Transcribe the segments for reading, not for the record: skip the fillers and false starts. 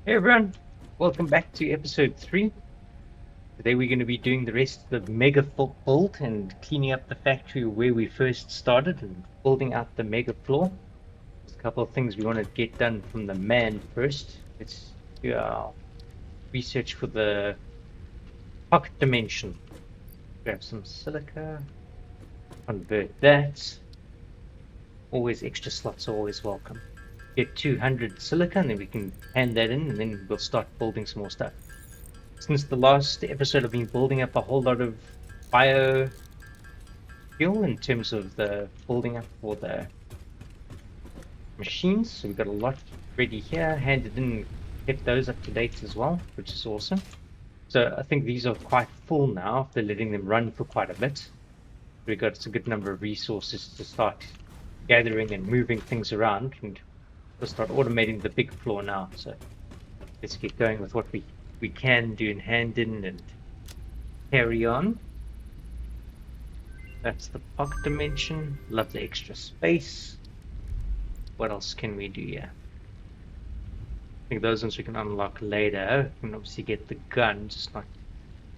Hey everyone, welcome back to episode 3. Today we're going to be doing the rest of the mega build and cleaning up the factory where we first started and building out the mega floor. There's a couple of things we want to get done from the man first. Let's do our research for the pocket dimension. Grab some silica, convert that. Always extra slots are always welcome. Get 200 silica and then we can hand that in and then we'll start building some more stuff. Since the last episode, I've been building up a whole lot of bio fuel in terms of the building up for the machines. So we've got a lot ready here, handed in, kept those up to date as well, which is awesome. So I think these are quite full now after letting them run for quite a bit. We've got a good number of resources to start gathering and moving things around, and we'll start automating the big floor now. So let's get going with what we can do in hand in and carry on. That's the pocket dimension. Love the extra space. What else can we do here? I think those ones we can unlock later. We can obviously get the gun, just not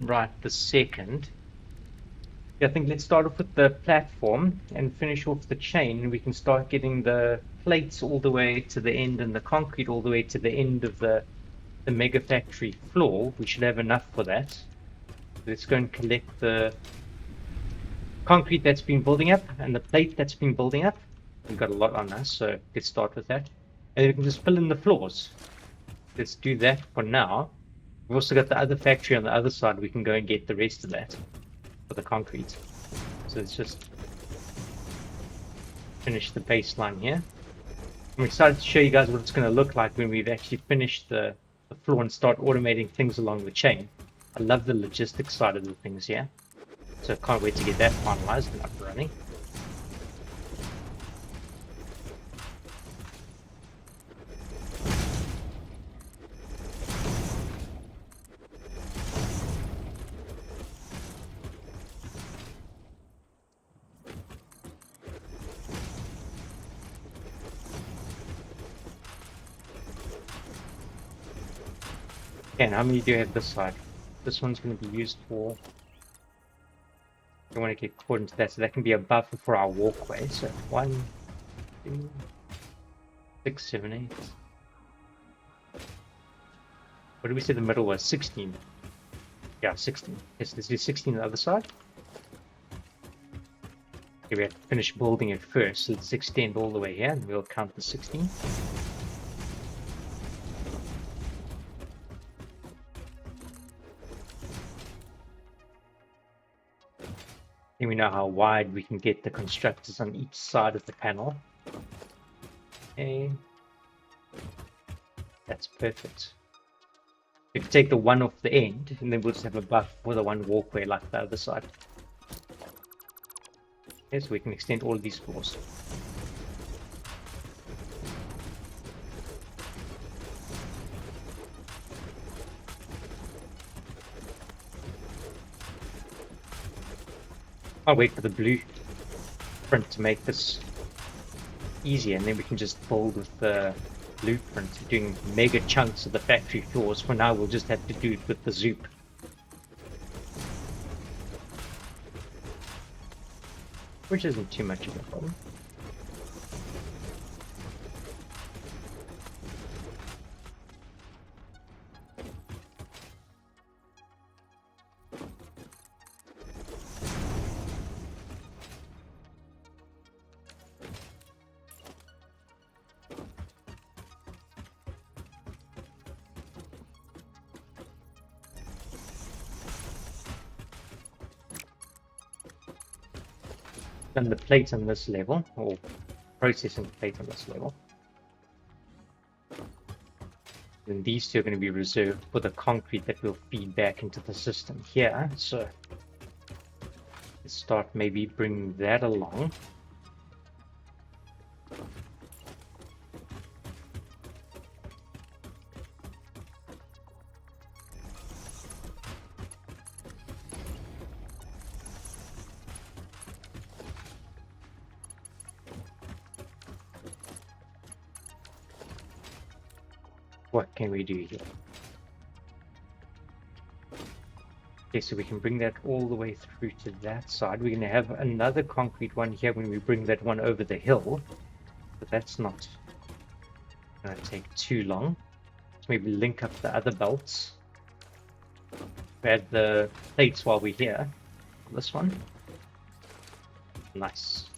right this second. Yeah, I think let's start off with the platform and finish off the chain. We can start getting the plates all the way to the end and the concrete all the way to the end of the mega factory floor. We should have enough for that. Let's go and collect the concrete that's been building up and the plate that's been building up. We've got a lot on us, so let's start with that. And we can just fill in the floors. Let's do that for now. We've also got the other factory on the other side. We can go and get the rest of that for the concrete. So let's just finish the baseline here. I'm excited to show you guys what it's going to look like when we've actually finished the floor and start automating things along the chain. I love the logistics side of the things here. So I can't wait to get that finalized and up and running. Okay, and how many do you have this side? This one's going to be used for... I don't want to get caught into that, so that can be a buffer for our walkway. So 1, 2, 6, 7, 8. What did we say the middle was? 16. Yeah, 16. Yes, let's do 16 on the other side. Okay, we have to finish building it first. So let's extend all the way here, and we'll count the 16. And we know how wide we can get the constructors on each side of the panel. Okay. That's perfect. We can take the one off the end, and then we'll just have a buff for the one walkway like the other side. Okay, so we can extend all of these floors. I'll wait for the blueprint to make this easier, and then we can just build with the blueprint, doing mega chunks of the factory floors. For now, we'll just have to do it with the zoop. Which isn't too much of a problem. Done the plate on this level, or processing the plate on this level. And these two are going to be reserved for the concrete that will feed back into the system here. So let's start maybe bringing that along. What can we do here? Okay, so we can bring that all the way through to that side. We're going to have another concrete one here when we bring that one over the hill. But that's not going to take too long. So maybe link up the other belts. Add the plates while we're here. This one. Nice.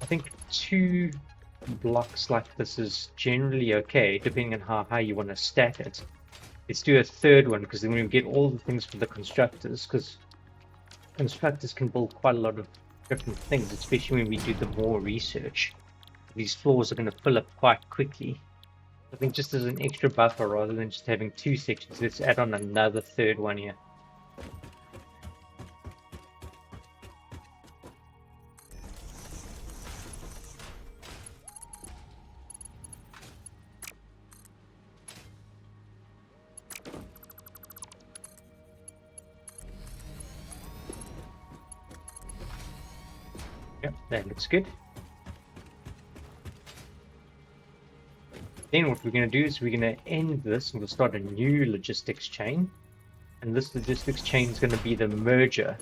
I think 2 blocks like this is generally okay, depending on how high you want to stack it. Let's do a third one, because then we get all the things for the constructors, because constructors can build quite a lot of different things, especially when we do the more research. These floors are going to fill up quite quickly. I think just as an extra buffer, rather than just having 2 sections, let's add on another third one here. Yep, that looks good. Then what we're going to do is we're going to end this and we'll start a new logistics chain. And this logistics chain is going to be the merger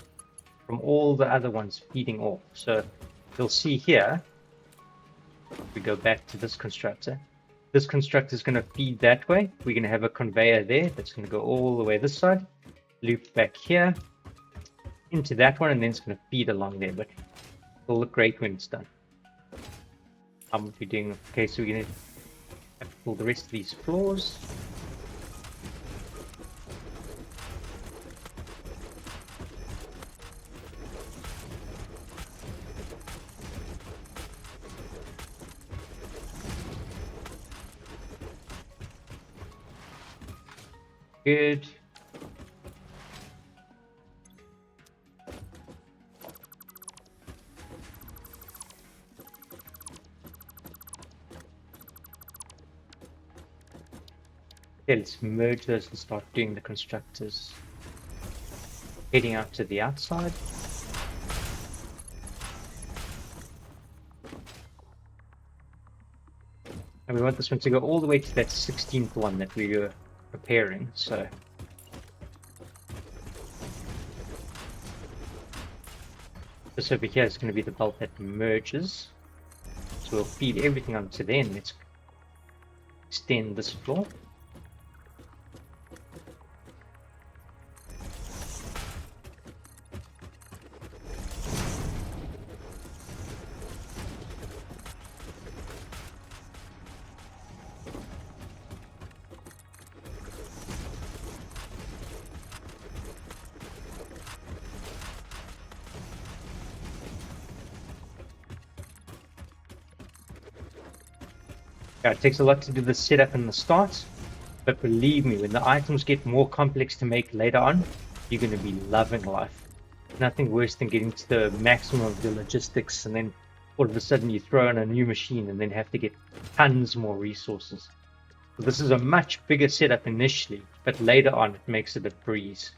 from all the other ones feeding off. So you'll see here, we go back to this constructor. This constructor is going to feed that way. We're going to have a conveyor there that's going to go all the way this side, loop back here into that one, and then it's going to feed along there. But it'll look great when it's done. We're doing, okay, so we're going to have to pull the rest of these floors. Good. Okay, let's merge those and start doing the constructors. Heading out to the outside. And we want this one to go all the way to that 16th one that we were preparing, so this over here is going to be the belt that merges. So we'll feed everything onto there, and let's extend this floor. It takes a lot to do the setup in the start, but believe me, when the items get more complex to make later on, you're going to be loving life. Nothing worse than getting to the maximum of your logistics and then all of a sudden you throw in a new machine and then have to get tons more resources. So this is a much bigger setup initially, but later on it makes it a breeze.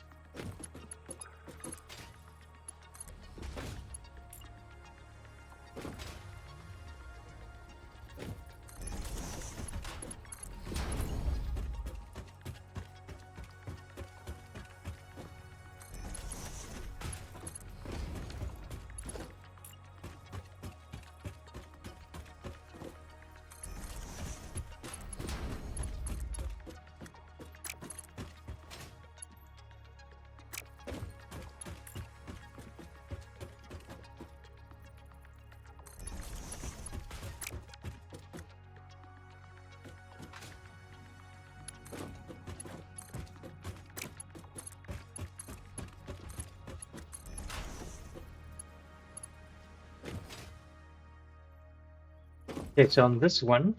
Okay, so on this one,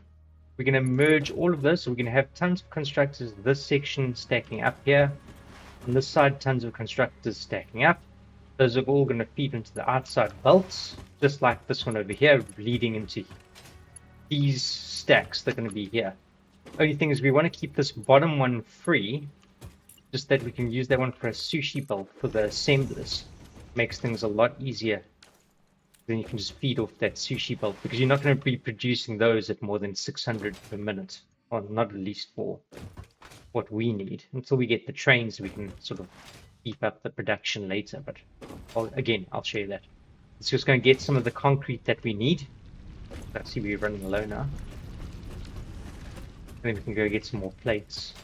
we're going to merge all of this. So we're going to have tons of constructors, this section stacking up here. On this side, tons of constructors stacking up. Those are all going to feed into the outside belts, just like this one over here, leading into these stacks that are going to be here. Only thing is we want to keep this bottom one free, just that we can use that one for a sushi belt for the assemblers. Makes things a lot easier. Then you can just feed off that sushi belt, because you're not going to be producing those at more than 600 per minute, or not at least for what we need. Until we get the trains, we can sort of beef up the production later. But I'll show you that. It's just going to get some of the concrete that we need. Let's see, we're running low now. And then we can go get some more plates.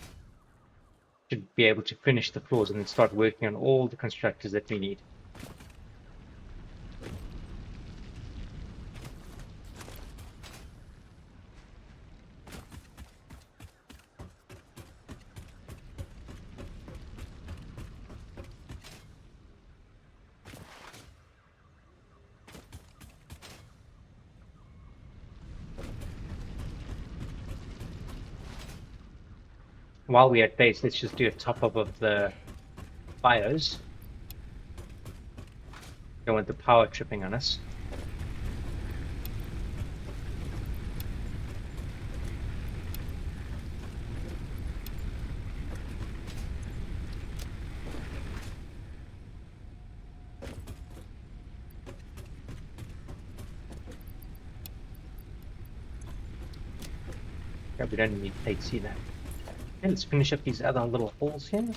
Should be able to finish the floors and then start working on all the constructors that we need. While we're at base, let's just do a top-up of the bios. Don't want the power tripping on us. Yeah, we don't need plates either. Okay, let's finish up these other little holes here.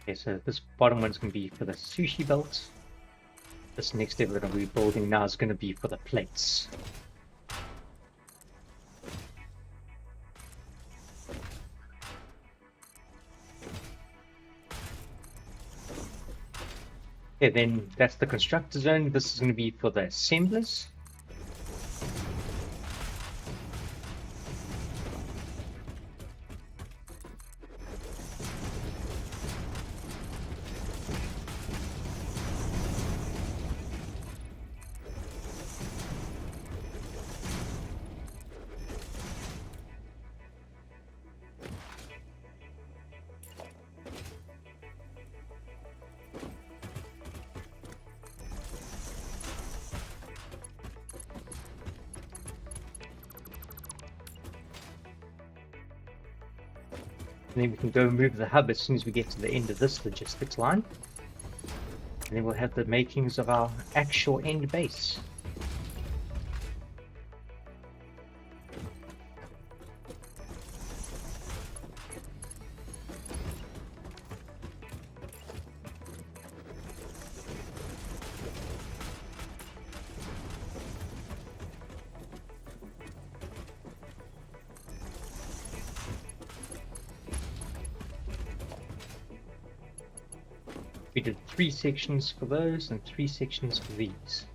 Okay, so this bottom one's going to be for the sushi belts. This next level that we're building now is going to be for the plates. Okay, then that's the constructor zone. This is going to be for the assemblers. And then we can go move the hub as soon as we get to the end of this logistics line. And then we'll have the makings of our actual end base. We did 3 sections for those and 3 sections for these.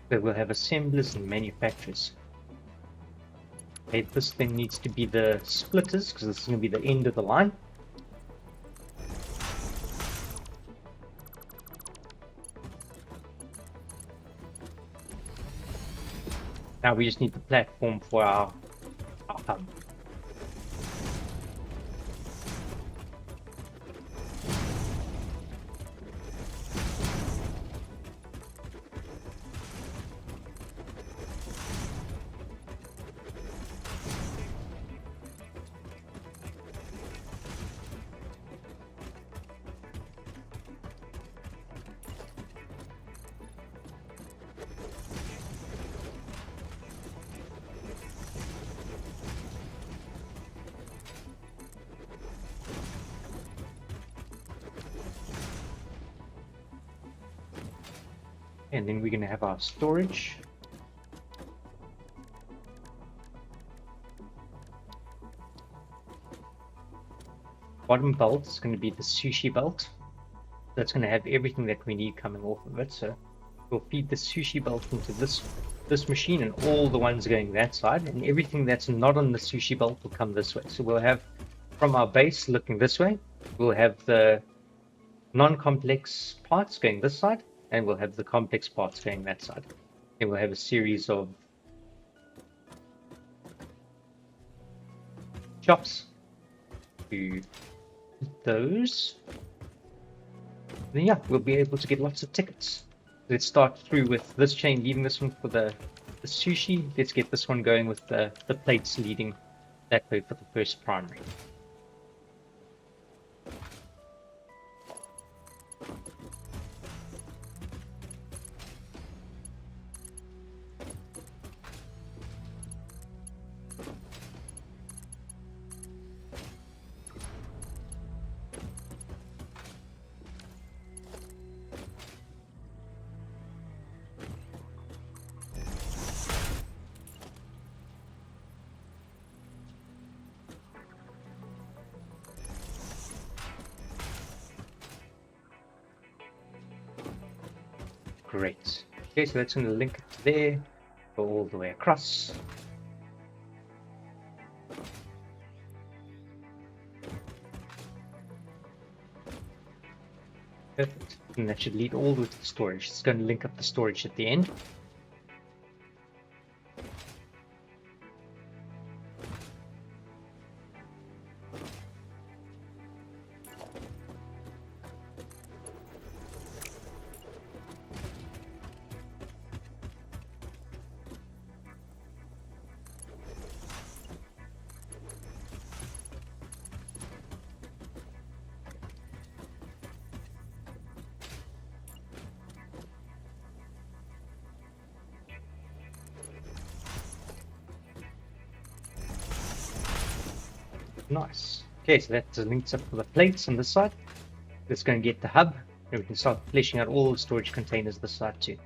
So we'll have assemblers and manufacturers. Okay, this then needs to be the splitters, because this is going to be the end of the line. Now we just need the platform for our hub. And then we're going to have our storage. Bottom belt is going to be the sushi belt. That's going to have everything that we need coming off of it. So we'll feed the sushi belt into this machine, and all the ones going that side, and everything that's not on the sushi belt will come this way. So we'll have, from our base looking this way, we'll have the non-complex parts going this side, and we'll have the complex parts going that side. Then we'll have a series of shops to those. Then yeah, we'll be able to get lots of tickets. Let's start through with this chain, leaving this one for the sushi. Let's get this one going with the plates leading that way for the first primary. Great. Okay, so that's going to link it to there, go all the way across. Perfect. And that should lead all the way to the storage. It's going to link up the storage at the end. Nice. Okay, so that links up for the plates on this side. Let's go and get the hub, and we can start fleshing out all the storage containers this side too.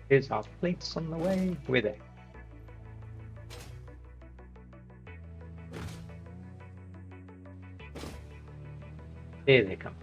Here's our plates on the way. Where are they? There they come.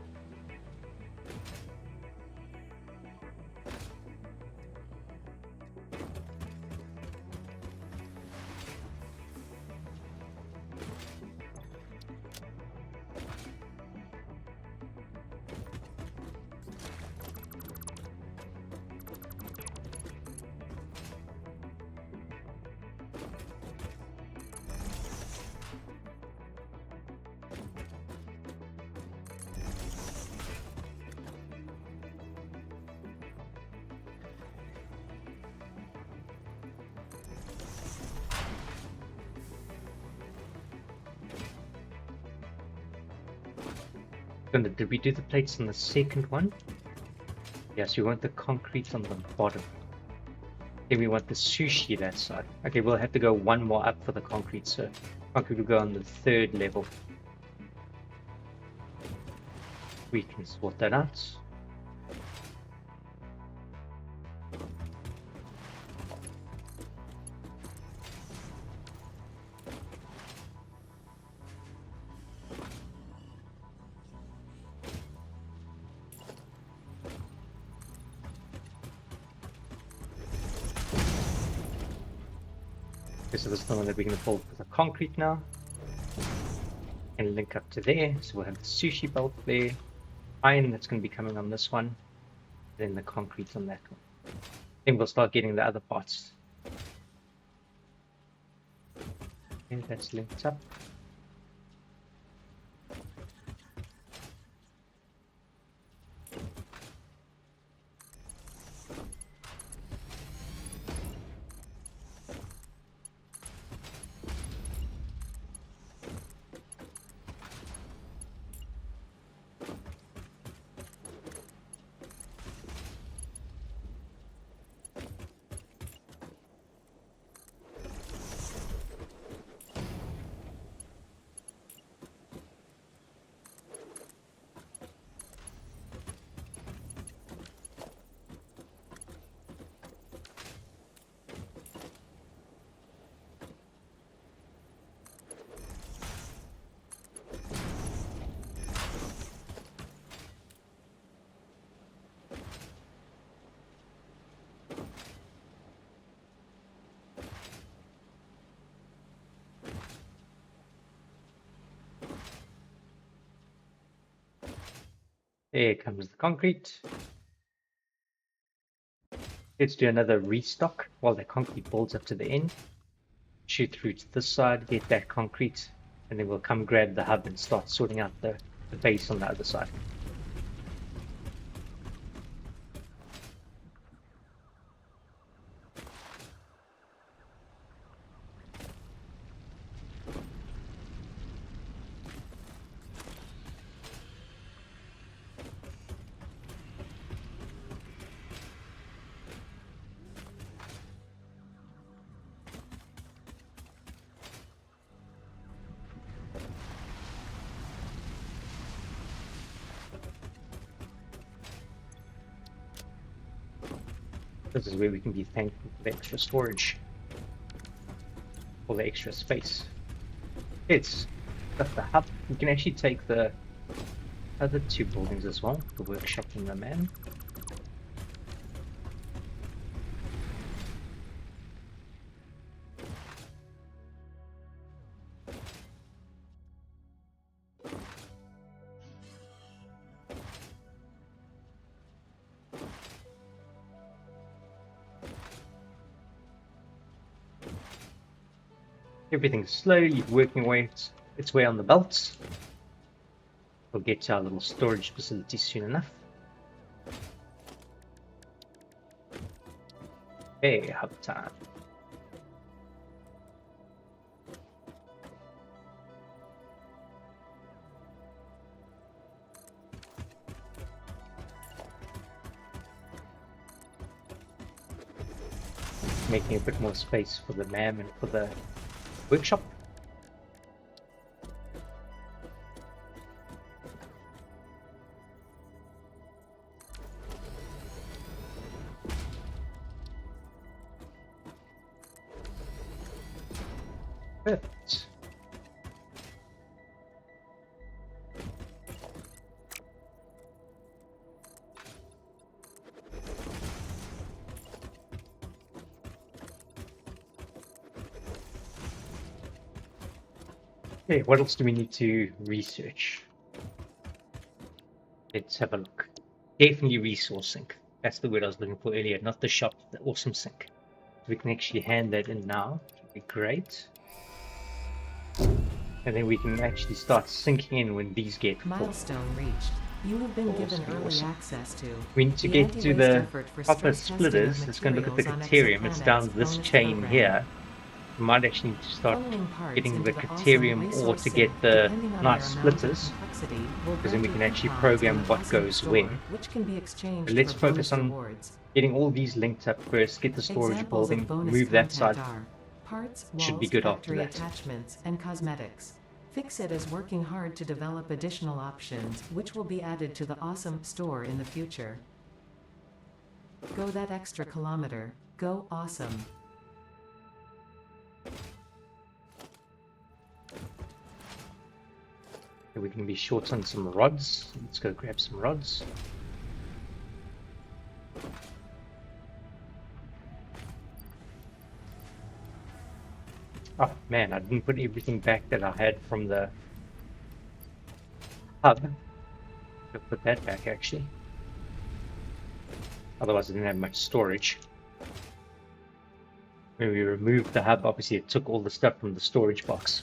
Did we do the plates on the second one? Yes, we want the concrete on the bottom. Then we want the sushi that side. Okay, we'll have to go one more up for the concrete, so concrete will go on the third level. We can sort that out. Okay, so this is the one that we're going to build with the concrete now. And link up to there. So we'll have the sushi belt there. Iron that's going to be coming on this one. Then the concrete on that one. Then we'll start getting the other parts. Okay, that's linked up. There comes the concrete. Let's do another restock while the concrete builds up to the end. Shoot through to this side, get that concrete, and then we'll come grab the hub and start sorting out the base on the other side. This is where we can be thankful for the extra storage, for the extra space. It's got the hub. We can actually take the other two buildings as well, the workshop and the man. Everything's slowly working its way on the belts. We'll get to our little storage facility soon enough. Hey, hub time. Making a bit more space for the MAM and for the workshop. Perfect. Okay, what else do we need to research? Let's have a look. Definitely resource sink. That's the word I was looking for earlier, not the shop, the awesome sink. We can actually hand that in now, which would be great. And then we can actually start sinking in when these get full. Milestone reached. You have been given early access to. We need to get to the copper splitters. Let's go and look at the Caterium. It's down this chain here. We might actually need to start getting the Caterium ore to get the nice splitters, because then we can actually program what goes where. But let's focus on getting all these linked up first, get the storage building, move that side. Should be good after that. Attachments and cosmetics. Fixit is working hard to develop additional options, which will be added to the awesome store in the future. Go that extra kilometer. Go awesome. We can be short on some rods. Let's go grab some rods. Oh man, I didn't put everything back that I had from the hub. I'll put that back actually. Otherwise I didn't have much storage. When we removed the hub, obviously it took all the stuff from the storage box.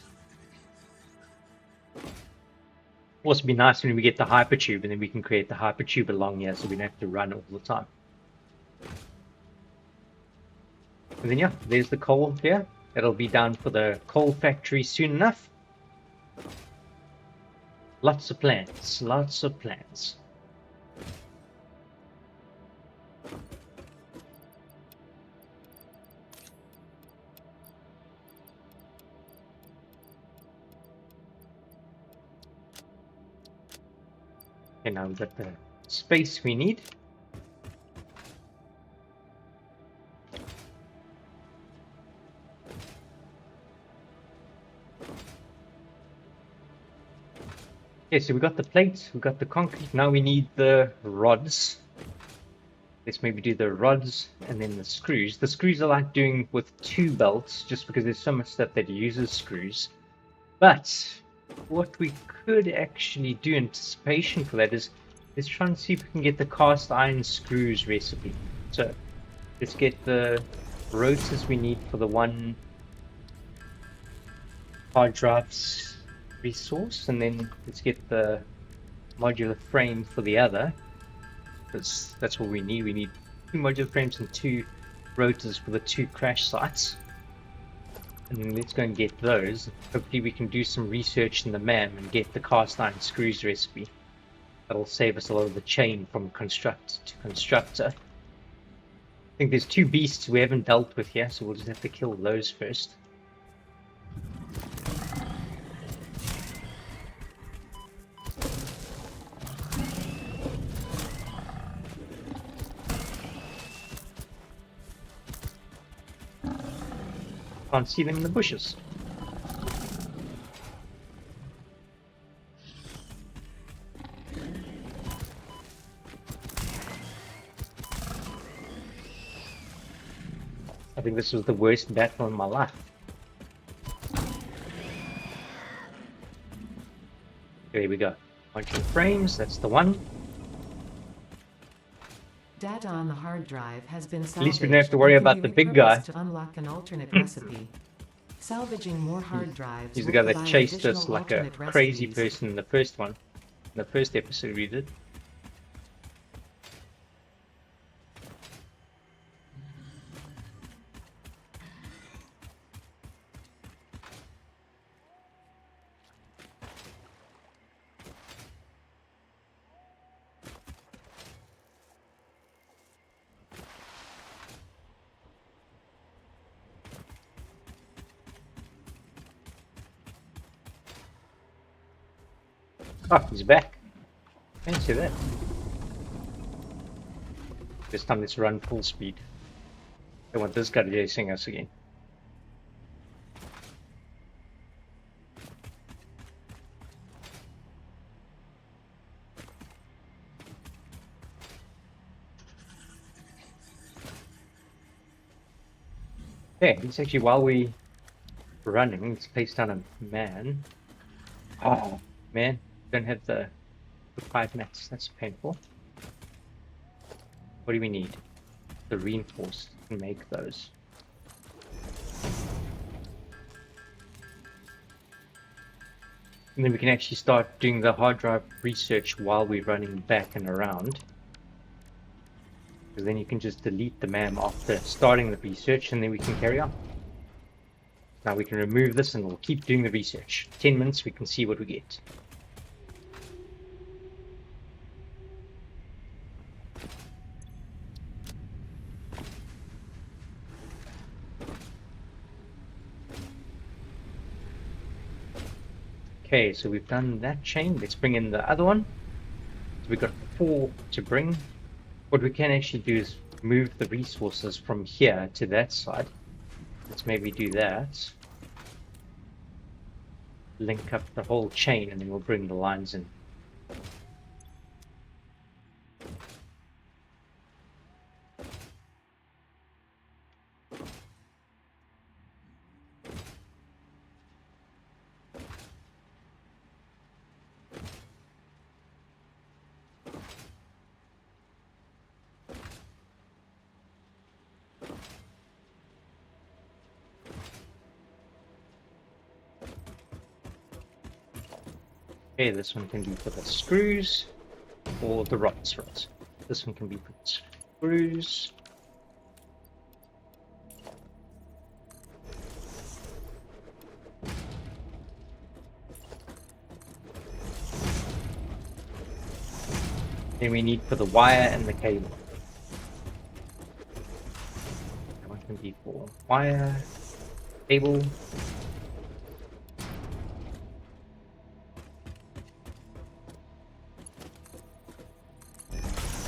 Also be nice when we get the hypertube, and then we can create the hypertube along here so we don't have to run all the time. And then yeah, there's the coal here. It'll be down for the coal factory soon enough. Lots of plans, lots of plans. Okay, now we've got the space we need. Okay, so we got the plates, we got the concrete, now we need the rods. Let's maybe do the rods and then the screws. The screws I like doing with 2 belts, just because there's so much stuff that uses screws. But what we could actually do, anticipation for that, is Let's try and see if we can get the cast iron screws recipe. So let's get the rotors we need for the one hard drive's resource, and then let's get the modular frame for the other. That's what we need. We need 2 modular frames and 2 rotors for the 2 crash sites. And then let's go and get those. Hopefully we can do some research in the MAM and get the cast iron screws recipe. That'll save us a lot of the chain from constructor to constructor. I think there's 2 beasts we haven't dealt with here, so we'll just have to kill those first. Can't see them in the bushes. I think this was the worst battle in my life. There we go. Bunch of frames, that's the one. Data on the hard drive has been salvaged. At least we don't have to worry and can about be the big guy. repurposed to unlock an alternate recipe. Salvaging more hard drives. He's the will guy that provide chased us additional like a alternate crazy recipes. person in the first one. In the first episode we did. Oh, he's back. Fancy that. This time let's run full speed. I want this guy chasing us again. Okay, it's actually while we running, let's place down a man. Oh man, don't have the 5 mats, that's painful. What do we need? The reinforced to make those. And then we can actually start doing the hard drive research while we're running back and around. Because then you can just delete the MAM after starting the research and then we can carry on. Now we can remove this and we'll keep doing the research. 10 minutes we can see what we get. Okay, so we've done that chain. Let's bring in the other one. So we've got 4 to bring. What we can actually do is move the resources from here to that side. Let's maybe do that. Link up the whole chain and then we'll bring the lines in. Okay, this one can be for the screws or the rods, right? This one can be for the screws. Then we need for the wire and the cable. That one can be for wire, cable.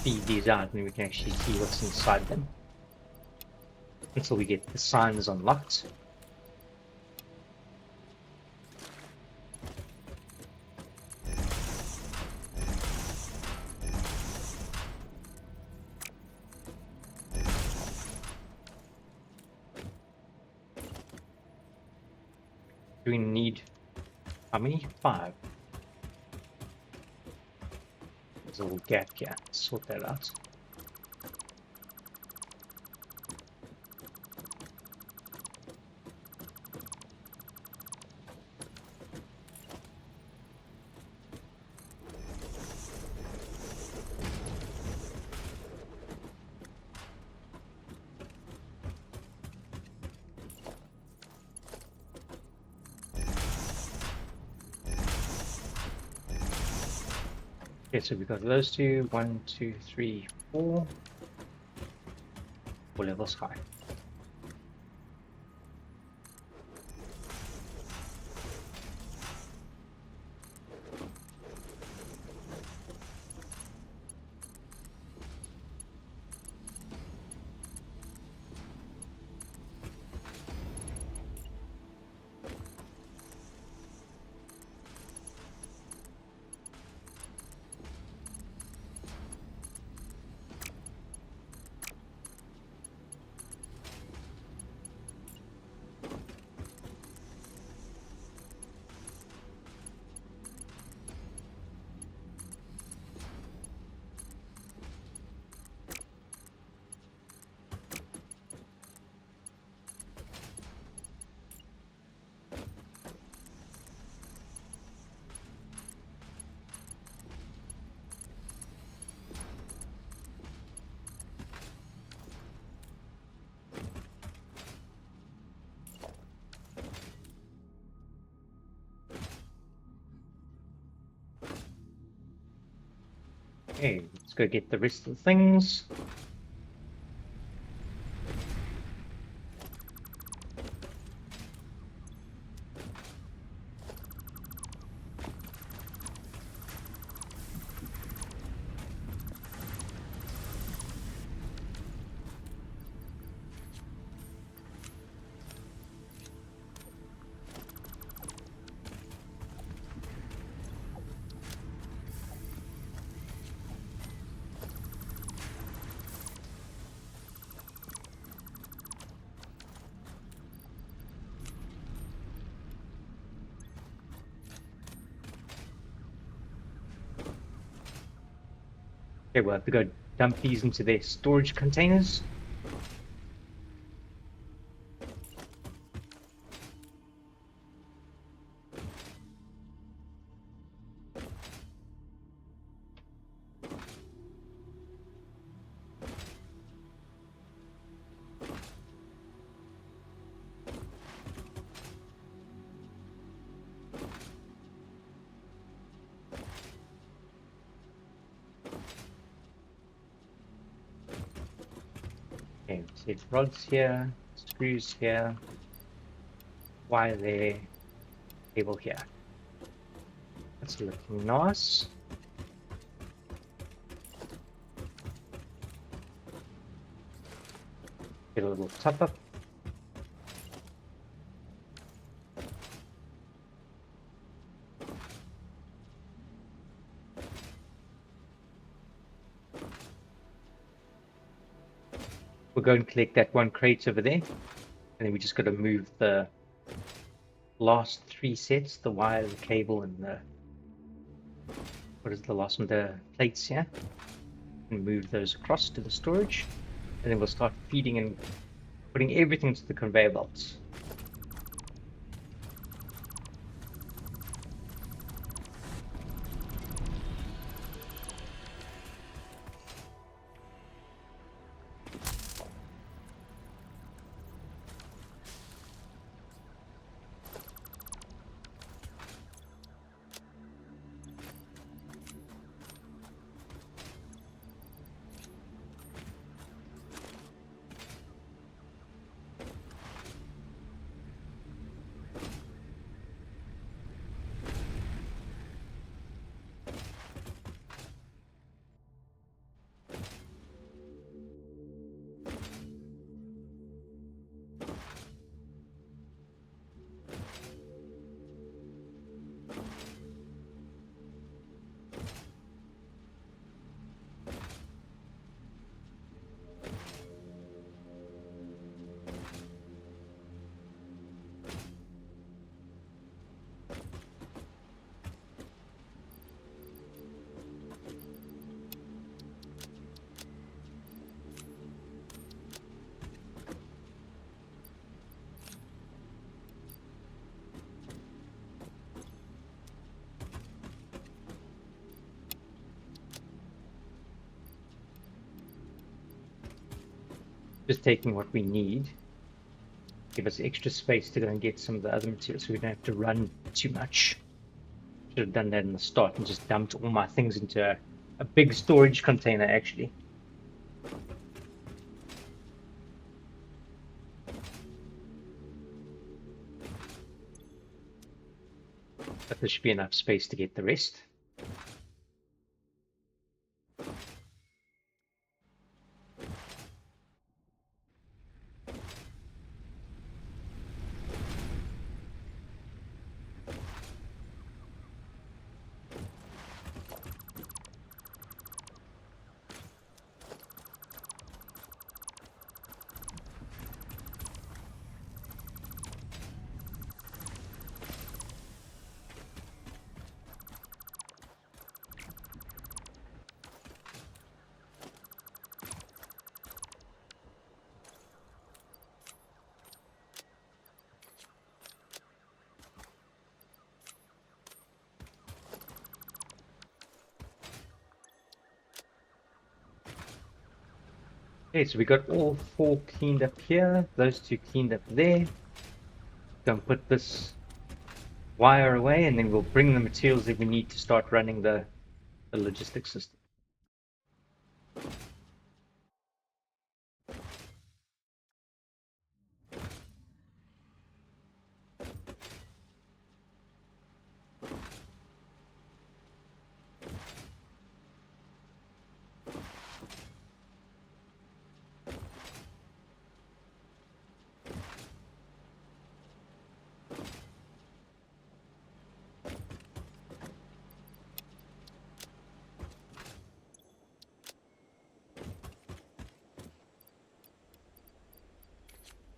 Feed these out and we can actually see what's inside them until we get the signs unlocked. Do we need how many? 5. There's a little gap here. Let's sort that out. Okay, so we've got those two. 1, 2, 3, 4. 4 levels high. Okay, let's go get the rest of the things. Okay, we'll have to go dump these into their storage containers. Okay, so rods here, screws here, wire there, cable here. That's looking nice. Get a little top up. We'll go and collect that one crate over there. And then we just got to move the last 3 sets, the wire, the cable, and the, what is the last one, the plates here. And move those across to the storage. And then we'll start feeding and putting everything to the conveyor belts. Just taking what we need. Give us extra space to go and get some of the other materials so we don't have to run too much. Should have done that in the start and just dumped all my things into a big storage container actually. But there should be enough space to get the rest. Okay, so we got all 4 cleaned up here, those 2 cleaned up there. Go and put this wire away, and then we'll bring the materials that we need to start running the logistics system.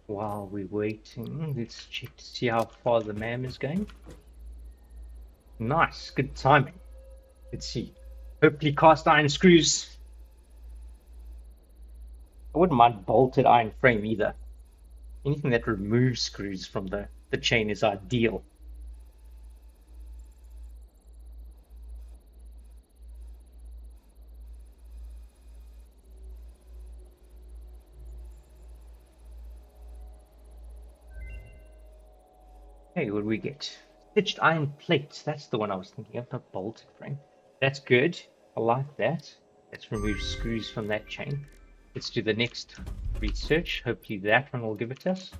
While we're waiting, let's check to see how far the MAM is going. Nice, good timing. Let's see. Hopefully cast iron screws. I wouldn't mind bolted iron frame either. Anything that removes screws from the chain is ideal. Hey, what do we get? Stitched iron plates. That's the one I was thinking of, not bolted frame. That's good. I like that. Let's remove screws from that chain. Let's do the next research. Hopefully that one will give it to us.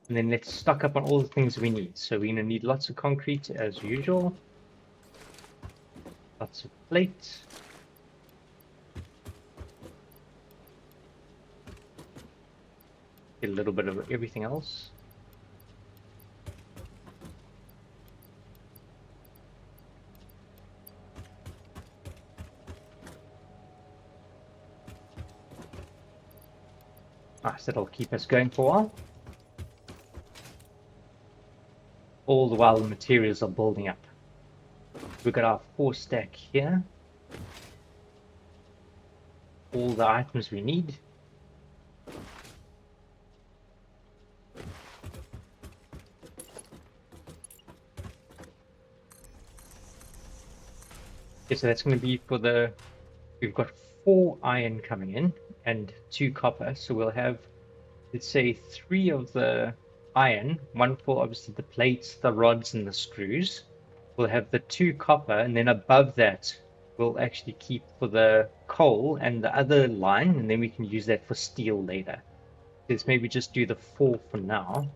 And then let's stock up on all the things we need. So we're going to need lots of concrete as usual. Lots of plates. Get a little bit of everything else. Nice, that'll keep us going for a while. All the while the materials are building up. We've got our 4 stack here. All the items we need. Okay, so that's going to be for the... We've got 4 iron coming in and 2 copper. So we'll have, let's say, 3 of the iron. 1 for obviously the plates, the rods, and the screws. We'll have the 2 copper, and then above that we'll actually keep for the coal and the other line, and then we can use that for steel later. Let's maybe just do the 4 for now.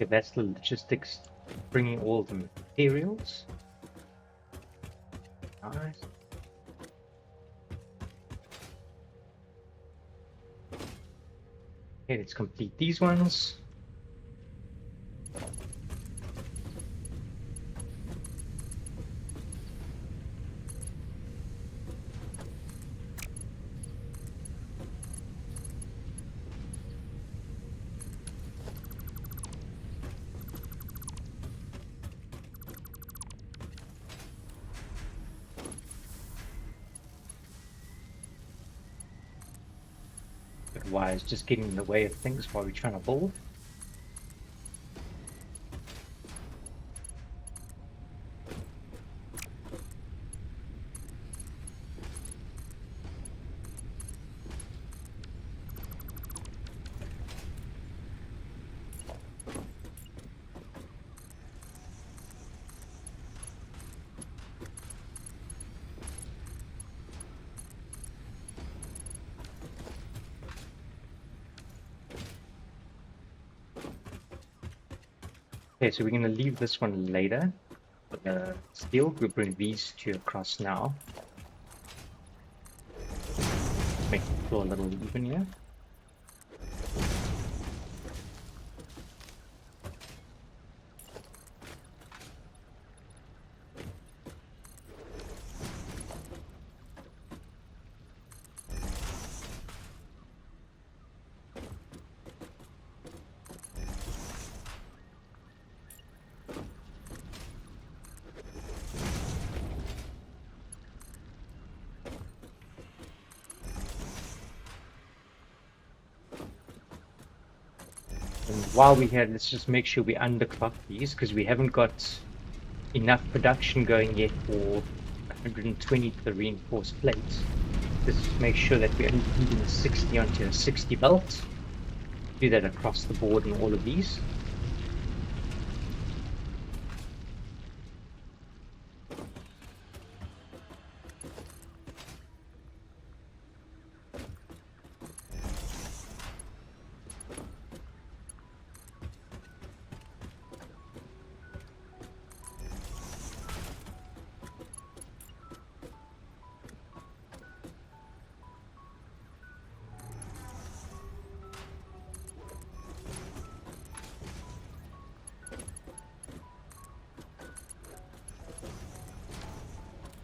Okay, that's the logistics, bringing all the materials. Nice. Okay, let's complete these ones. But wires just getting in the way of things while we're trying to build. Okay, so we're going to leave this one later. For the steel, we'll bring these two across now. Make the floor a little even here. And while we're here, let's just make sure we underclock these because we haven't got enough production going yet for 120 to the reinforced plates. Just make sure that we're only feeding a 60 onto a 60 belt. Do that across the board in all of these.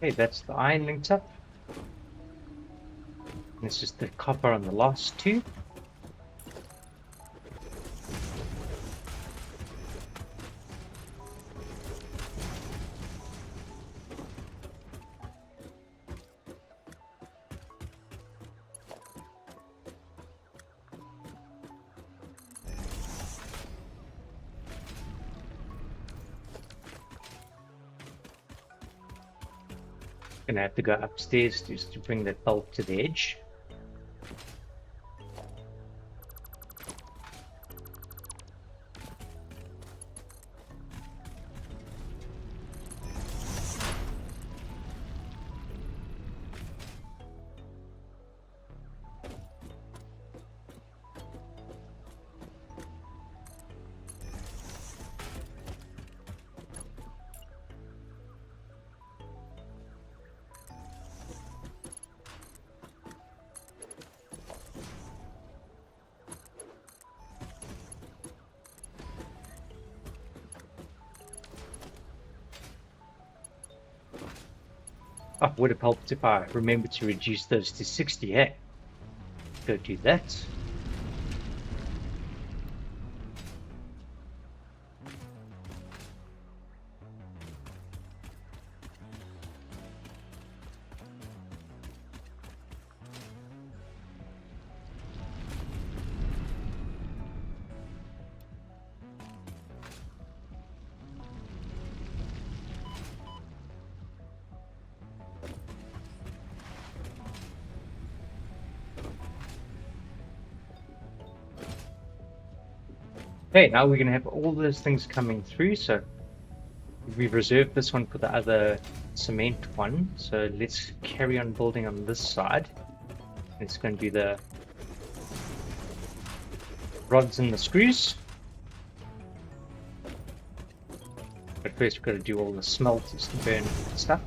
Okay, that's the iron linked up. And it's just the copper on the last two. Gonna have to go upstairs just to bring that bolt to the edge. Oh, would have helped if I remembered to reduce those to 60, hey? Go do that. Okay, now we're going to have all those things coming through. So we've reserved this one for the other cement one. So let's carry on building on this side. It's going to be the rods and the screws. But first we've got to do all the smelters to burn stuff.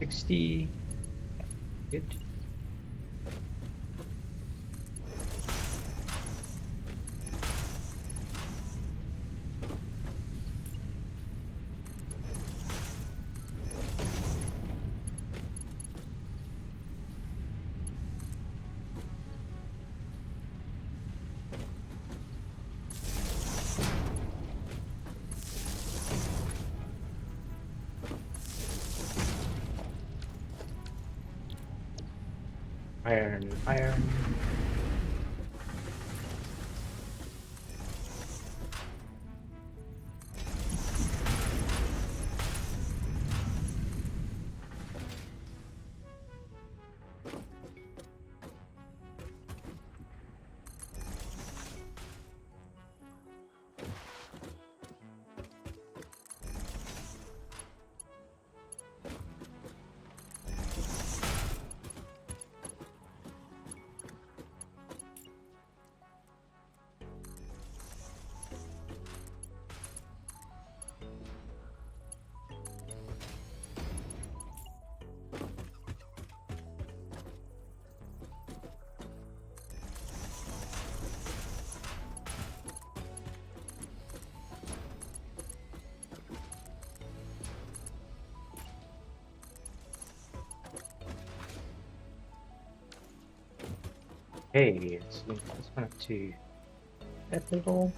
60. Good. Iron, iron. Okay, let's link this one up to that level.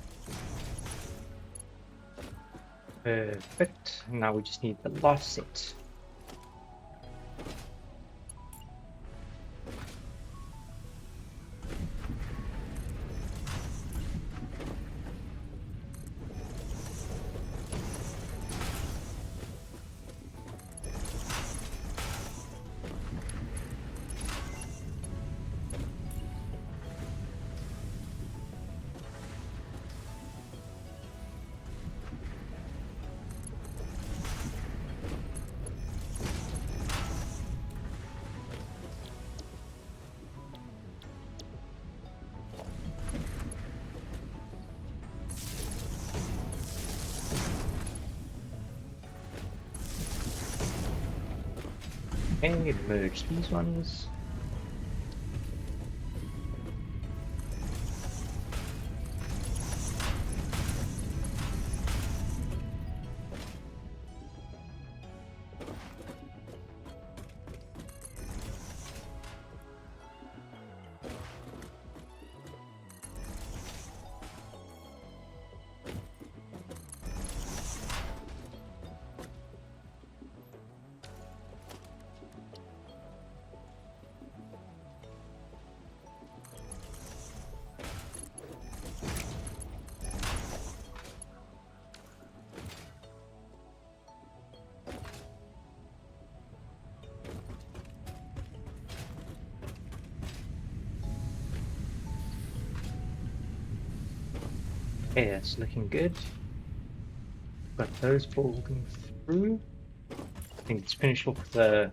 Perfect. Now we just need the last set. Okay, merge these ones. Okay, that's looking good. Got those folding through. I think let's finish off with the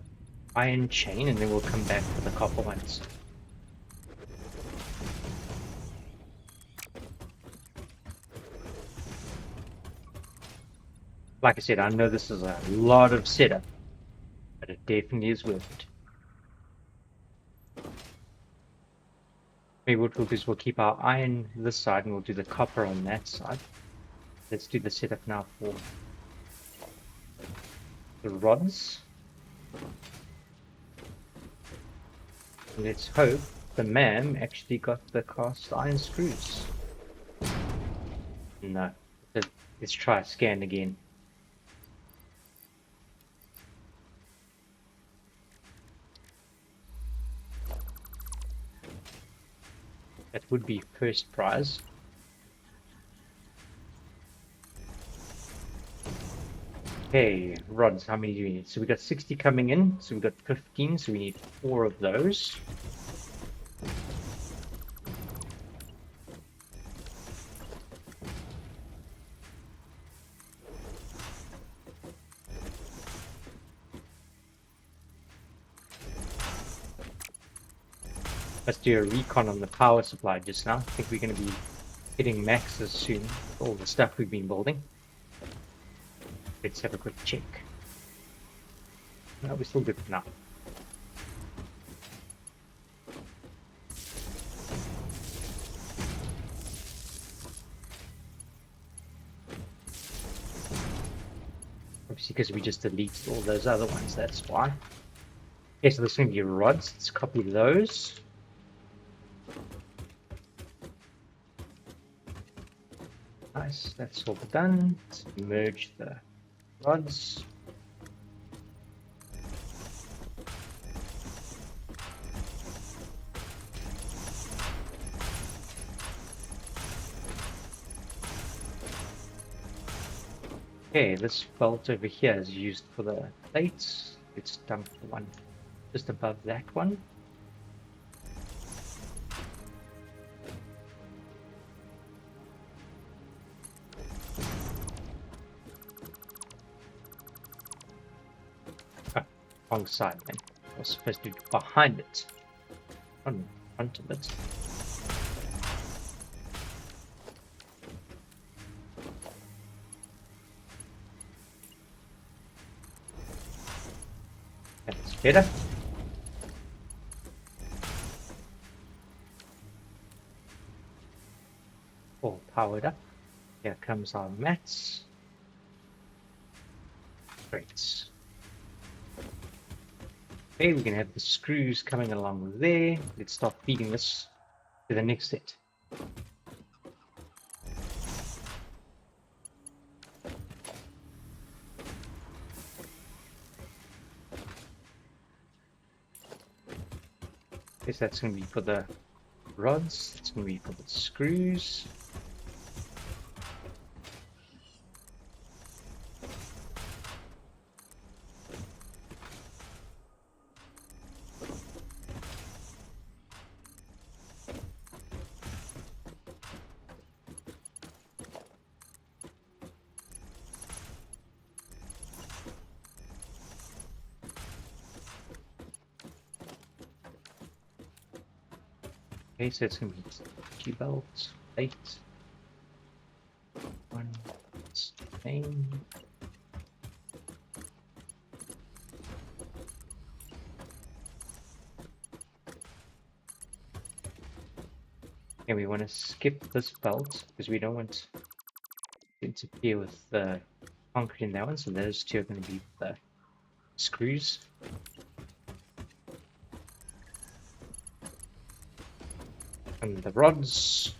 iron chain and then we'll come back for the copper ones. Like I said, I know this is a lot of setup, but it definitely is worth it. Maybe what we'll do is we'll keep our iron this side and we'll do the copper on that side. Let's do the setup now for the rods. Let's hope the man actually got the cast iron screws. No. Let's try scan again. That would be first prize. Okay, rods, how many do we need? So we got 60 coming in, so we got 15, so we need 4 of those. Let's do a recon on the power supply just now. I think we're going to be hitting maxes soon with all the stuff we've been building. Let's have a quick check. No, we're still good for now. Obviously, because we just deleted all those other ones, that's why. Okay, so there's going to be rods. Let's copy those. Nice, that's all done. Let's merge the rods. Okay, this bolt over here is used for the plates. Let's dump the one just above that one. Ah, wrong side then. I was supposed to be behind it, not in front of it. That's better. All powered up. Here comes our mats. Great. Okay, we can have the screws coming along there. Let's start feeding this to the next set. Guess that's going to be for the rods. It's going to be for the screws. Okay, so it's going to be G-belt, 8, 1, main. And we want to skip this belt because we don't want to interfere with the concrete in that one, so those two are going to be the screws. And the rods.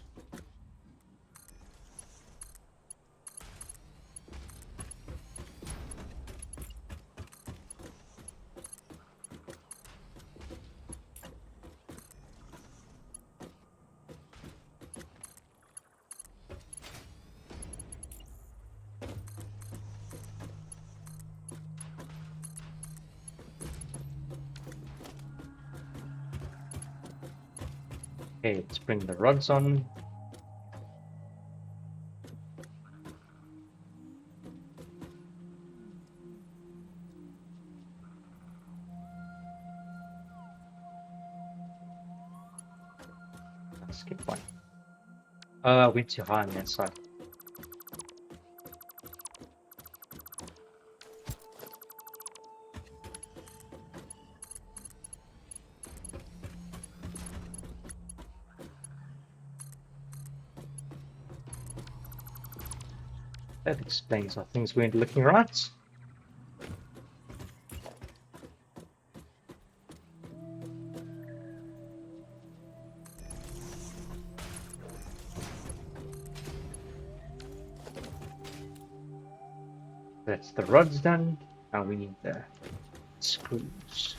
Okay, let's bring the rods on. I'll skip one. I went too high on that side. That explains why things weren't looking right. That's the rods done. Now we need the screws.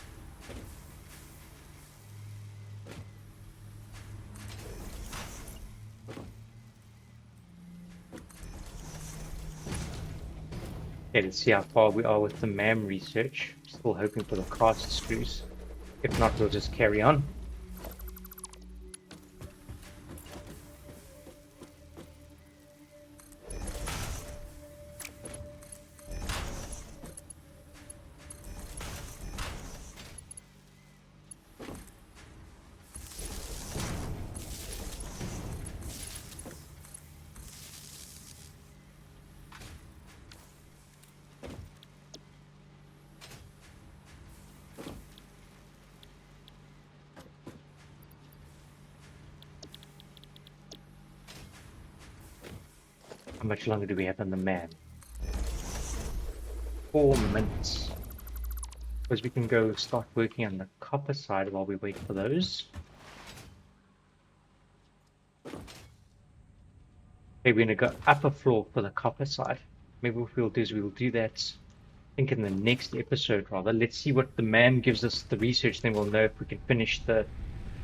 Okay, let's see how far we are with the MAM research. Still hoping for the cast screws. If not, we'll just carry on. How much longer do we have on the man? 4 minutes. Because we can go start working on the copper side while we wait for those. Okay, we're going to go upper floor for the copper side. Maybe what we'll do is we'll do that, I think, in the next episode rather. Let's see what the man gives us the research, then we'll know if we can finish the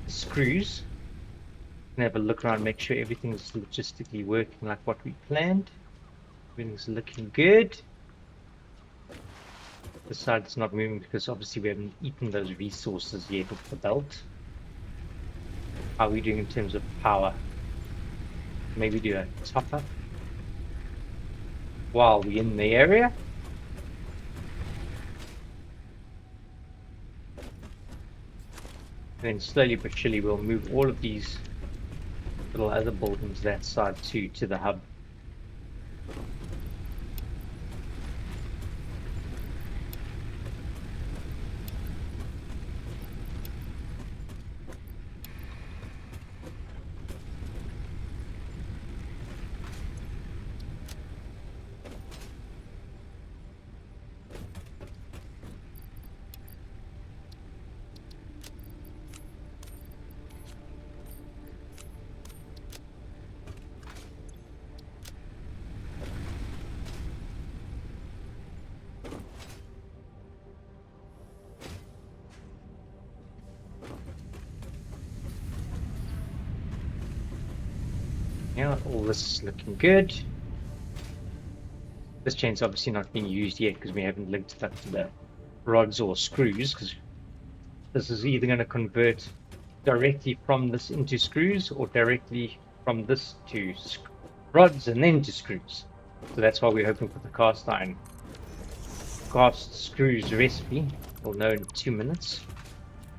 screws. And have a look around, make sure everything's logistically working like what we planned. Everything's looking good. This side's not moving because obviously we haven't eaten those resources yet off the belt. How are we doing in terms of power? Maybe do a top up while we're in the area. And then slowly but surely we'll move all of these little other buildings that side to the hub. Yeah, all this is looking good. This chain's obviously not being used yet because we haven't linked it up to the rods or screws, because this is either going to convert directly from this into screws or directly from this to rods and then to screws. So that's why we're hoping for the cast iron cast screws recipe. We'll know in 2 minutes,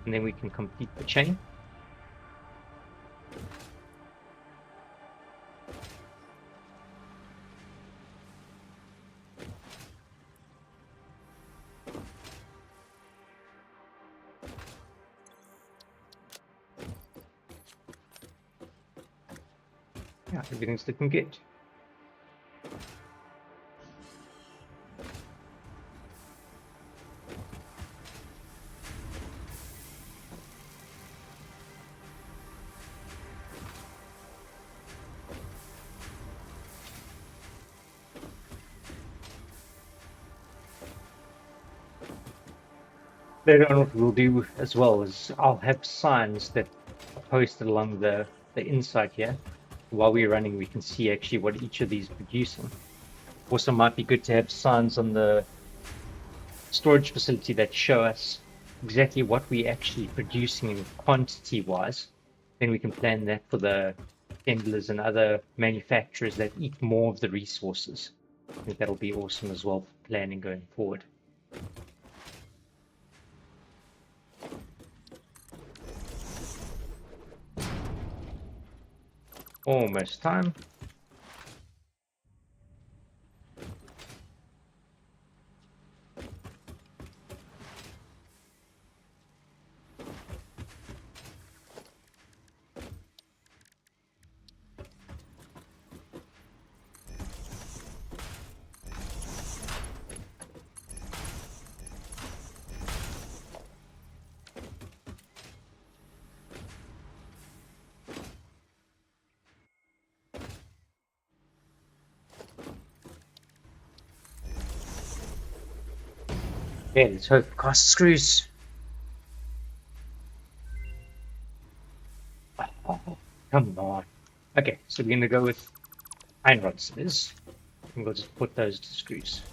and then we can complete the chain. Yeah, everything's looking good. Later on, what we'll do as well is I'll have signs that are posted along the inside here. While we're running, we can see actually what each of these is producing. Also, might be good to have signs on the storage facility that show us exactly what we're actually producing in quantity wise. Then we can plan that for the assemblers and other manufacturers that eat more of the resources. I think that'll be awesome as well for planning going forward. Almost time. Okay, let's hope cast screws. Oh, come on. Okay, so we're gonna go with iron rod scissors, and we'll just put those to screws.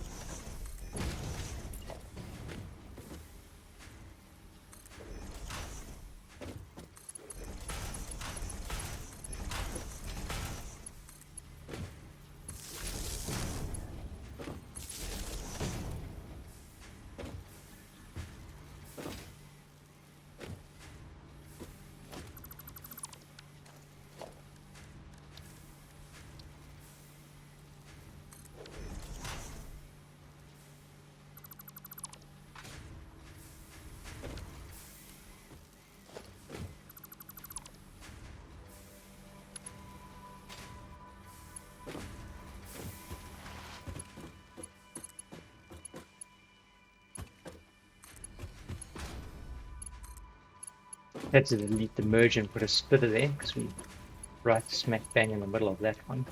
Had to delete the merge and put a splitter there because we right smack bang in the middle of that one.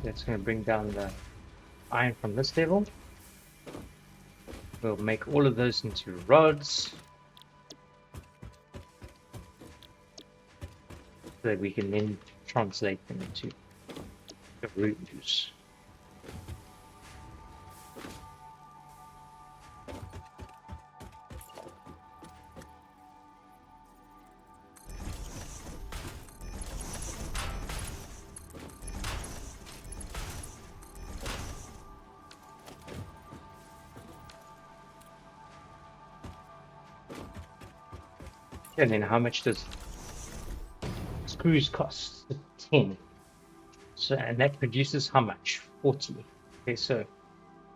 That's going to bring down the iron from this level. We'll make all of those into rods so that we can then translate them into the runes. And then how much does screws cost? 10. So, and that produces how much? 40. Okay, so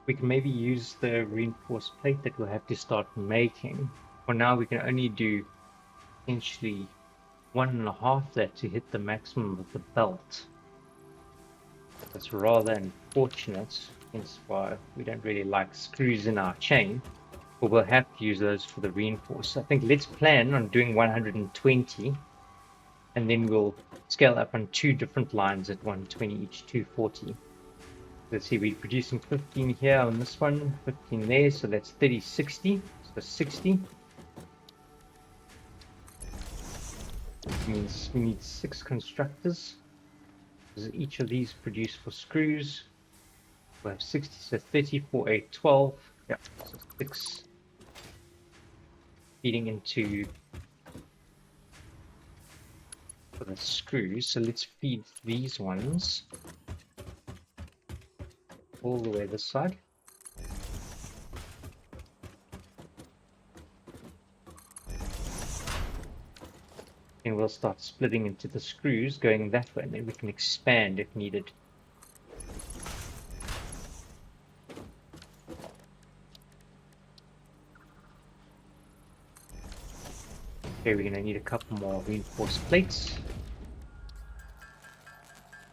we can maybe use the reinforced plate that we'll have to start making. For now, we can only do essentially 1.5 that to hit the maximum of the belt. That's rather unfortunate, hence why we don't really like screws in our chain. But we'll have to use those for the reinforce. I think let's plan on doing 120, and then we'll scale up on 2 different lines at 120 each, 240. Let's see, we're producing 15 here on this one, 15 there, so that's 30, 60, so 60. Means we need 6 constructors, because each of these produce for screws. We'll have 60, so 30, 4, 8, 12. Yeah, so 6 feeding into for the screws. So let's feed these ones all the way this side. And we'll start splitting into the screws going that way, and then we can expand if needed. Okay, we're going to need a couple more reinforced plates.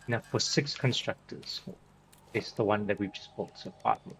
Now for 6 constructors. It's the one that we've just built, so 5 more.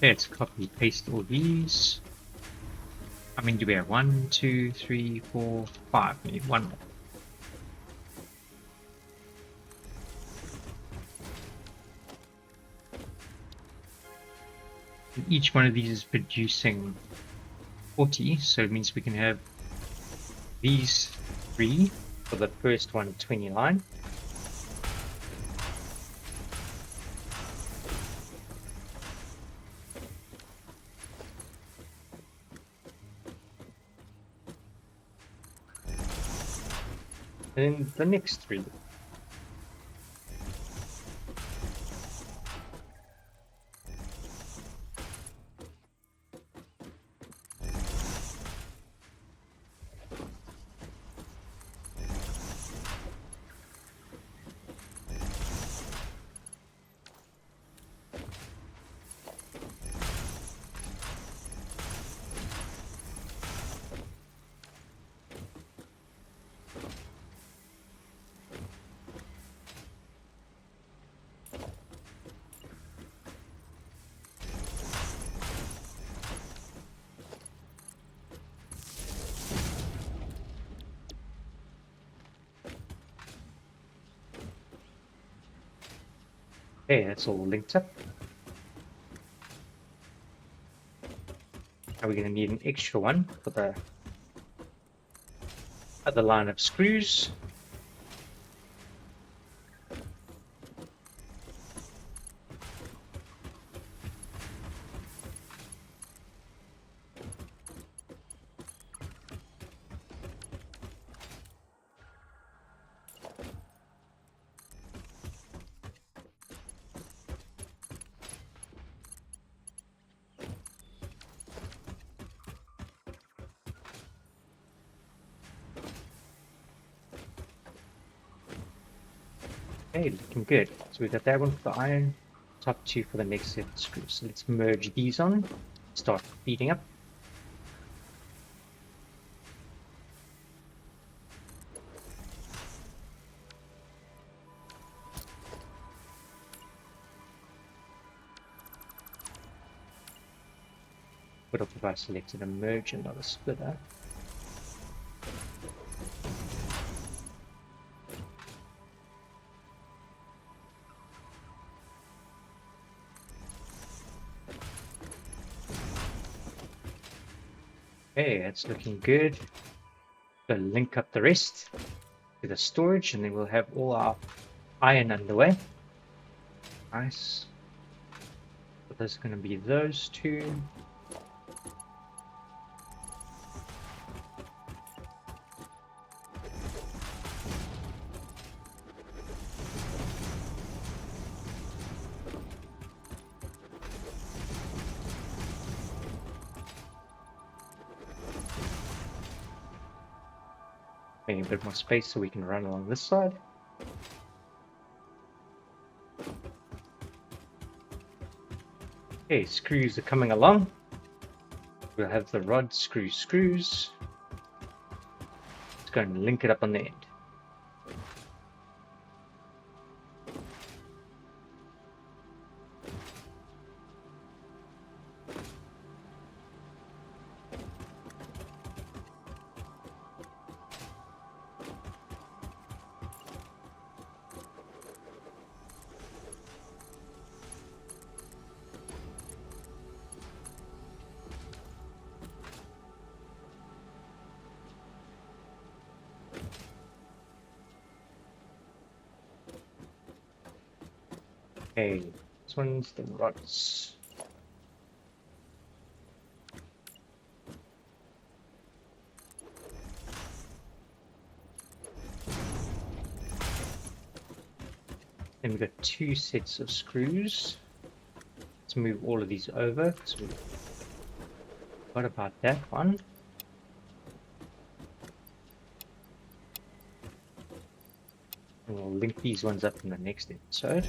Let's copy paste all these. How many do we have? 1, 2, 3, 4, 5. We need 1 more. And each one of these is producing 40, so it means we can have these 3 for the first 120 line. And then the next 3. Okay, that's all linked up. Now we're going to need an extra one for the other line of screws. Okay, looking good. So we got that one for the iron, top two for the next set of screws. So let's merge these on, start feeding up. What if I selected a merge and not a splitter? Okay, that's looking good. Gonna link up the rest to the storage, and then we'll have all our iron underway. Nice. So there's going to be those two. Making a bit more space so we can run along this side. Okay, screws are coming along. We'll have the rod screws. Let's go and link it up on the end. Okay, this one's the rods. Then we've got two sets of screws. Let's move all of these over. So what about that one? And we'll link these ones up in the next episode.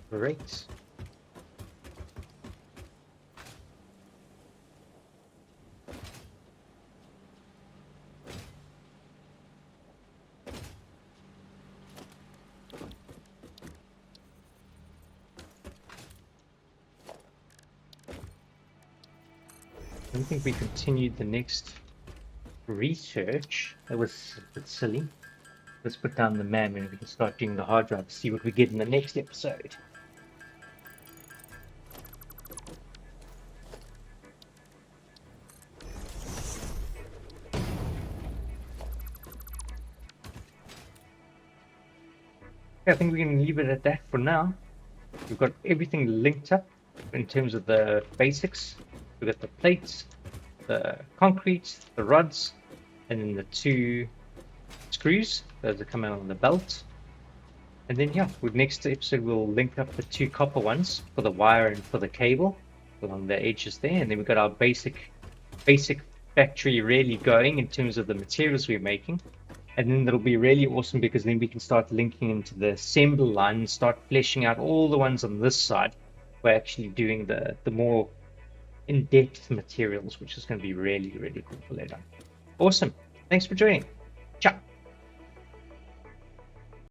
Great. I don't think we continued the next research. That was a bit silly. Let's put down the man and we can start doing the hard drive to see what we get in the next episode. I think we can leave it at that for now. We've got everything linked up in terms of the basics. We've got the plates, the concrete, the rods, and then the 2 screws, those are coming on the belt. And then yeah, with next episode we'll link up the 2 copper ones for the wire and for the cable along the edges there, and then we've got our basic factory really going in terms of the materials we're making. And then it'll be really awesome because then we can start linking into the assembly line and start fleshing out all the ones on this side. We're actually doing the more in-depth materials, which is going to be really, really cool for later. Awesome. Thanks for joining. Ciao.